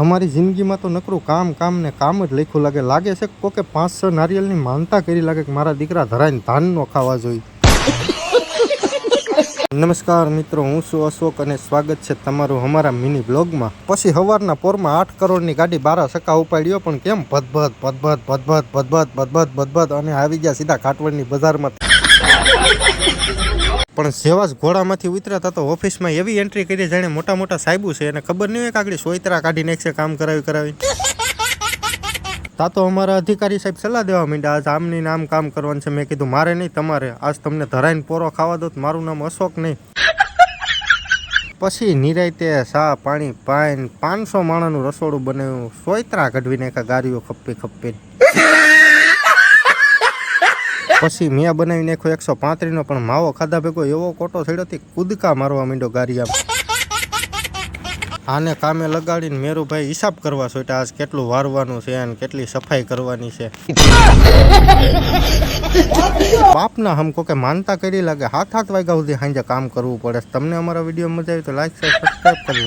અમારી જિંદગીમાં તો નકરું કામ કામ ને કામ જ લખ્યું લાગે છે કોકે 5-6 નારિયેળની માનતા કરી લાગે કે મારા દીકરા ધરાઈને ધાન નો ખાવા જોઈએ। નમસ્કાર મિત્રો, હું છું અશોક અને સ્વાગત છે તમારું અમારા મિની બ્લોગમાં। પછી સવારના પોરમાં 8 કરોડની ગાડી 12 સકા ઉપાડ્યો, પણ કેમ ભદભદ અને આવી ગયા સીધા કાટવડની બજારમાં। પણ જેવા જ ઘોડામાંથી ઉતર્યા તો ઓફિસમાં એવી એન્ટ્રી કરી જાણે મોટા મોટા સાહેબુ છે, અને ખબર નહીં હોય કે આગળ સોયતરા કાઢી નાખશે કામ કરાવી તા તો અમારા અધિકારી સાહેબ સલાહ દેવા માંડ્યા, આજ આમની નામ કામ કરવાનું છે। મેં કીધું મારે નહીં, તમારે। આજ તમને ધરાઈને પોરો ખાવા દો તો મારું નામ અશોક નહીં। પછી નિરાયતે સા પાણી પાઈને 500 માણાનું રસોડું બનાવ્યું, સોયતરા કઢવી નાખ્યા ગાડીઓ ખપ્પી। પછી મેં બનાવી નાખ્યો 135નો, પણ માવો ખાધા ભેગો એવો કોટો થયો કે કૂદકા મારવા માંડ્યો ગારિયામાં। આને કામે લગાડીને મેરુભાઈ હિસાબ કરવા સોટ્યા, આજ કેટલું વારવાનું છે અને કેટલી સફાઈ કરવાની છે। બાપના હમકો કે માનતા કરી લાગે 7 વાગ્યા સુધી સાંજે કામ કરવું પડે। તમને અમારા વિડીયો મજા આવી તો લાઈક સબસ્ક્રાઈબ કરજો।